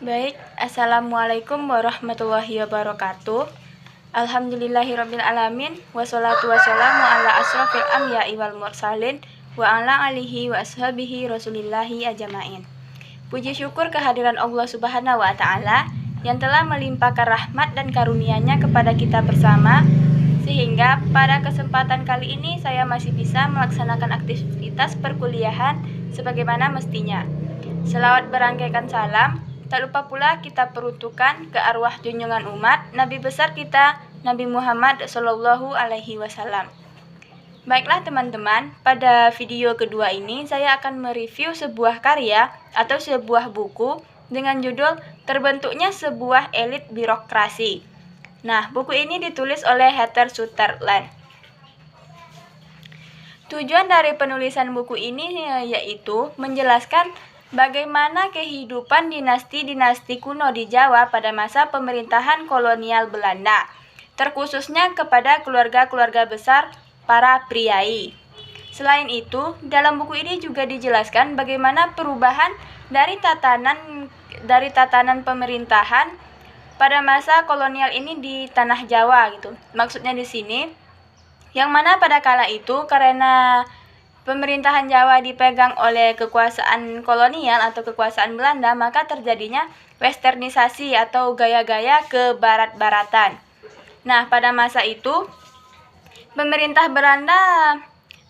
Baik, Assalamualaikum warahmatullahi wabarakatuh. Alhamdulillahirabbil alamin, wassalatu wassalamu ala asrofil anbiya'i wal mursalin wa ala alihi wa ashabihi rasulillahi ajmain. Puji syukur kehadiran Allah Subhanahu wa taala yang telah melimpahkan rahmat dan karunia-Nya kepada kita bersama, sehingga pada kesempatan kali ini saya masih bisa melaksanakan aktivitas perkuliahan sebagaimana mestinya. Selawat berangkaikan salam, tak lupa pula kita peruntukkan ke arwah junjungan umat Nabi besar kita, Nabi Muhammad Shallallahu Alaihi Wasallam. Baiklah teman-teman, pada video kedua ini saya akan mereview sebuah karya atau sebuah buku dengan judul Terbentuknya Sebuah Elit Birokrasi. Nah, buku ini ditulis oleh Heather Sutherland. Tujuan dari penulisan buku ini yaitu menjelaskan bagaimana kehidupan dinasti-dinasti kuno di Jawa pada masa pemerintahan kolonial Belanda, terkhususnya kepada keluarga-keluarga besar para priai. Selain itu, dalam buku ini juga dijelaskan bagaimana perubahan dari tatanan pemerintahan pada masa kolonial ini di tanah Jawa gitu. Maksudnya di sini, yang mana pada kala itu karena pemerintahan Jawa dipegang oleh kekuasaan kolonial atau kekuasaan Belanda, maka terjadinya westernisasi atau gaya-gaya ke barat-baratan. Nah, pada masa itu, pemerintah Belanda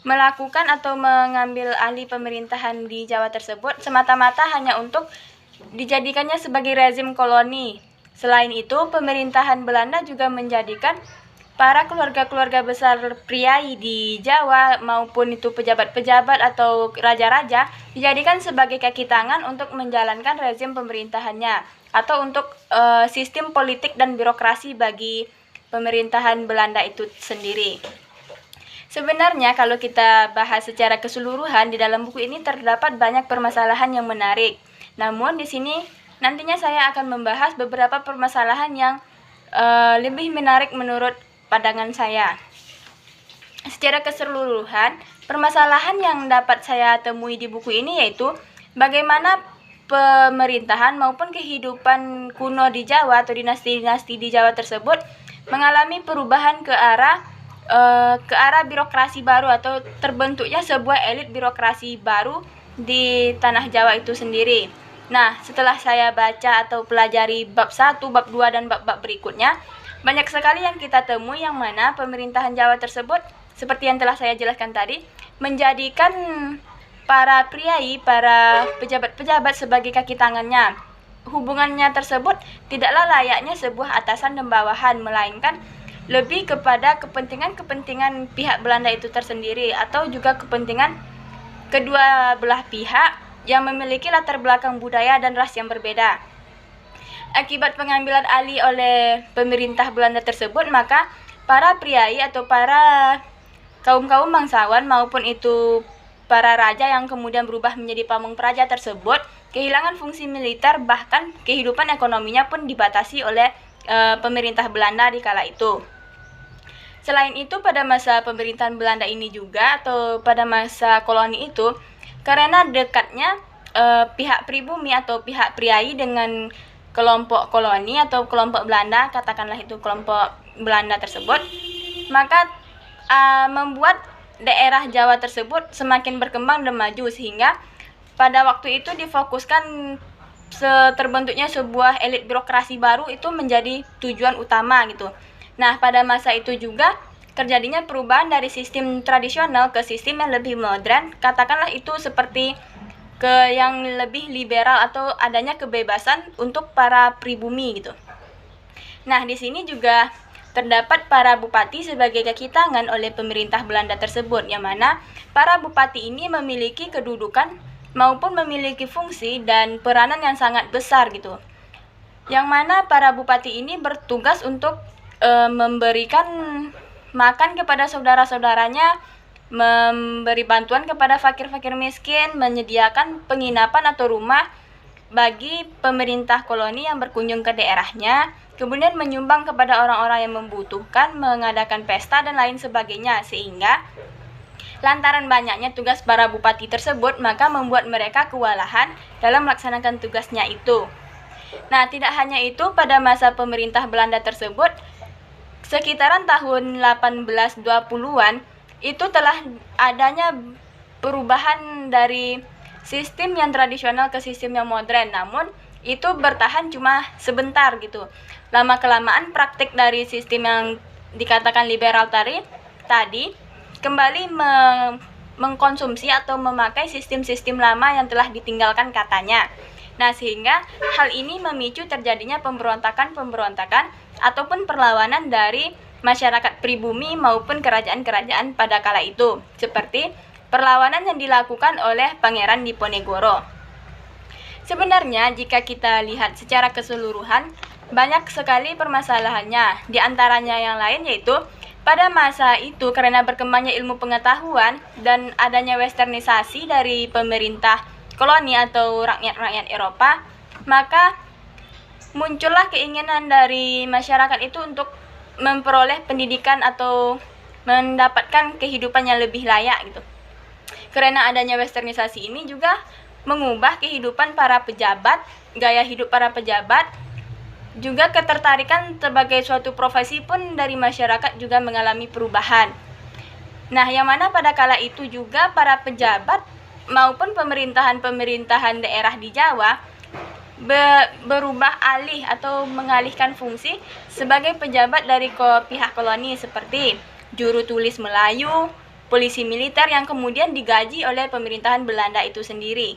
melakukan atau mengambil alih pemerintahan di Jawa tersebut semata-mata hanya untuk dijadikannya sebagai rezim koloni. Selain itu, pemerintahan Belanda juga menjadikan para keluarga-keluarga besar priai di Jawa maupun itu pejabat-pejabat atau raja-raja dijadikan sebagai kaki tangan untuk menjalankan rezim pemerintahannya atau untuk sistem politik dan birokrasi bagi pemerintahan Belanda itu sendiri. Sebenarnya kalau kita bahas secara keseluruhan di dalam buku ini terdapat banyak permasalahan yang menarik. Namun di sini nantinya saya akan membahas beberapa permasalahan yang lebih menarik menurut pandangan saya. Secara keseluruhan, permasalahan yang dapat saya temui di buku ini yaitu bagaimana pemerintahan maupun kehidupan kuno di Jawa atau dinasti-dinasti di Jawa tersebut mengalami perubahan ke arah birokrasi baru atau terbentuknya sebuah elit birokrasi baru di tanah Jawa itu sendiri. Nah, setelah saya baca atau pelajari bab 1, bab 2, dan bab-bab berikutnya, banyak sekali yang kita temui yang mana pemerintahan Jawa tersebut, seperti yang telah saya jelaskan tadi, menjadikan para priai, para pejabat-pejabat sebagai kaki tangannya. Hubungannya tersebut tidaklah layaknya sebuah atasan dan bawahan, melainkan lebih kepada kepentingan-kepentingan pihak Belanda itu tersendiri atau juga kepentingan kedua belah pihak yang memiliki latar belakang budaya dan ras yang berbeda. Akibat pengambilan alih oleh pemerintah Belanda tersebut, maka para priai atau para kaum-kaum bangsawan maupun itu para raja yang kemudian berubah menjadi pamong praja tersebut kehilangan fungsi militer, bahkan kehidupan ekonominya pun dibatasi oleh pemerintah Belanda di kala itu. Selain itu, pada masa pemerintahan Belanda ini juga atau pada masa koloni itu, karena dekatnya pihak pribumi atau pihak priai dengan kelompok koloni atau kelompok Belanda, katakanlah itu kelompok Belanda tersebut, maka membuat daerah Jawa tersebut semakin berkembang dan maju, sehingga pada waktu itu difokuskan terbentuknya sebuah elit birokrasi baru itu menjadi tujuan utama gitu. Nah, pada masa itu juga terjadinya perubahan dari sistem tradisional ke sistem yang lebih modern, katakanlah itu seperti ke yang lebih liberal atau adanya kebebasan untuk para pribumi gitu. Nah, di sini juga terdapat para bupati sebagai kaki tangan oleh pemerintah Belanda tersebut, yang mana para bupati ini memiliki kedudukan maupun memiliki fungsi dan peranan yang sangat besar gitu. Yang mana para bupati ini bertugas untuk memberikan makan kepada saudara-saudaranya, memberi bantuan kepada fakir-fakir miskin, menyediakan penginapan atau rumah bagi pemerintah koloni yang berkunjung ke daerahnya, kemudian menyumbang kepada orang-orang yang membutuhkan, mengadakan pesta dan lain sebagainya, sehingga lantaran banyaknya tugas para bupati tersebut, maka membuat mereka kewalahan dalam melaksanakan tugasnya itu. Nah, tidak hanya itu, pada masa pemerintah Belanda tersebut, sekitaran tahun 1820-an, itu telah adanya perubahan dari sistem yang tradisional ke sistem yang modern. Namun, itu bertahan cuma sebentar gitu. Lama-kelamaan praktik dari sistem yang dikatakan liberal tadi kembali mengkonsumsi atau memakai sistem-sistem lama yang telah ditinggalkan katanya. Nah, sehingga hal ini memicu terjadinya pemberontakan ataupun perlawanan dari masyarakat pribumi maupun kerajaan-kerajaan pada kala itu, seperti perlawanan yang dilakukan oleh Pangeran Diponegoro. Sebenarnya jika kita lihat secara keseluruhan, banyak sekali permasalahannya. Di antaranya yang lain yaitu pada masa itu karena berkembangnya ilmu pengetahuan dan adanya westernisasi dari pemerintah koloni atau rakyat-rakyat Eropa, maka muncullah keinginan dari masyarakat itu untuk memperoleh pendidikan atau mendapatkan kehidupan yang lebih layak gitu. Karena adanya westernisasi ini juga mengubah kehidupan para pejabat, gaya hidup para pejabat, juga ketertarikan sebagai suatu profesi pun dari masyarakat juga mengalami perubahan. Nah, yang mana pada kala itu juga para pejabat maupun pemerintahan daerah di Jawa berubah alih atau mengalihkan fungsi sebagai pejabat dari pihak koloni seperti juru tulis Melayu, polisi militer yang kemudian digaji oleh pemerintahan Belanda itu sendiri.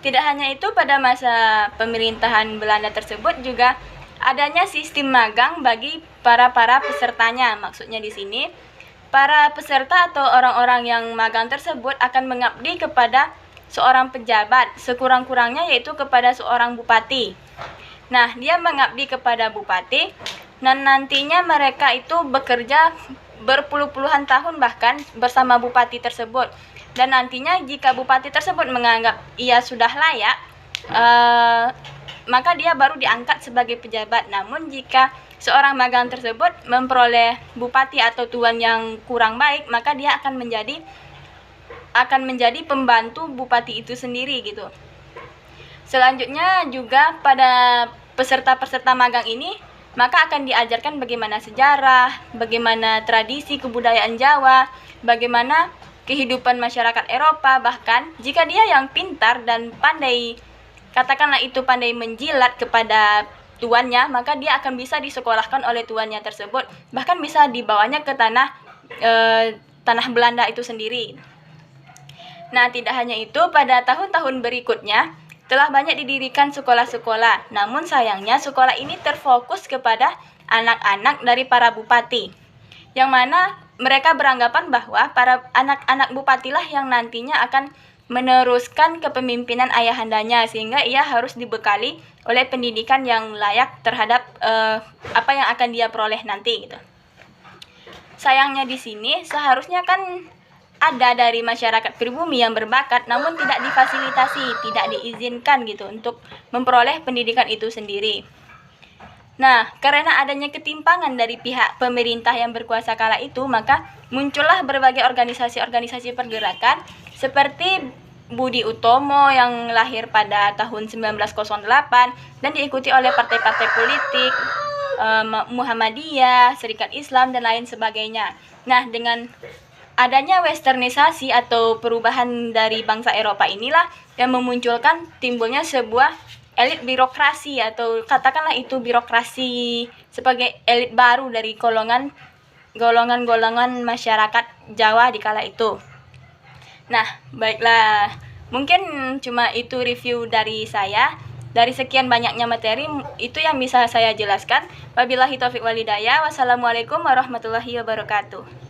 Tidak hanya itu, pada masa pemerintahan Belanda tersebut juga adanya sistem magang bagi para pesertanya. Maksudnya di sini para peserta atau orang-orang yang magang tersebut akan mengabdi kepada seorang pejabat, sekurang-kurangnya yaitu kepada seorang bupati. Nah, dia mengabdi kepada bupati dan nantinya mereka itu bekerja berpuluh-puluhan tahun bahkan bersama bupati tersebut. Dan nantinya jika bupati tersebut menganggap ia sudah layak, maka dia baru diangkat sebagai pejabat. Namun jika seorang magang tersebut memperoleh bupati atau tuan yang kurang baik, maka dia akan menjadi pembantu bupati itu sendiri gitu. Selanjutnya juga pada peserta-peserta magang ini maka akan diajarkan bagaimana sejarah, bagaimana tradisi kebudayaan Jawa, bagaimana kehidupan masyarakat Eropa. Bahkan jika dia yang pintar dan pandai, katakanlah itu pandai menjilat kepada tuannya, maka dia akan bisa disekolahkan oleh tuannya tersebut, bahkan bisa dibawanya ke tanah Belanda itu sendiri. Nah, tidak hanya itu, pada tahun-tahun berikutnya telah banyak didirikan sekolah-sekolah. Namun sayangnya sekolah ini terfokus kepada anak-anak dari para bupati, yang mana mereka beranggapan bahwa para anak-anak bupatilah yang nantinya akan meneruskan kepemimpinan ayahandanya, sehingga ia harus dibekali oleh pendidikan yang layak terhadap apa yang akan dia peroleh nanti gitu. Sayangnya di sini seharusnya kan ada dari masyarakat pribumi yang berbakat, namun tidak difasilitasi, tidak diizinkan gitu untuk memperoleh pendidikan itu sendiri. Nah, karena adanya ketimpangan dari pihak pemerintah yang berkuasa kala itu, maka muncullah berbagai organisasi-organisasi pergerakan seperti Budi Utomo yang lahir pada tahun 1908 dan diikuti oleh partai-partai politik, Muhammadiyah, Serikat Islam, dan lain sebagainya. Nah, dengan adanya westernisasi atau perubahan dari bangsa Eropa inilah yang memunculkan timbulnya sebuah elit birokrasi, atau katakanlah itu birokrasi sebagai elit baru dari golongan-golongan masyarakat Jawa di kala itu. Nah, baiklah, mungkin cuma itu review dari saya. Dari sekian banyaknya materi, itu yang bisa saya jelaskan. Wabillahi taufiq walhidayah. Wassalamualaikum warahmatullahi wabarakatuh.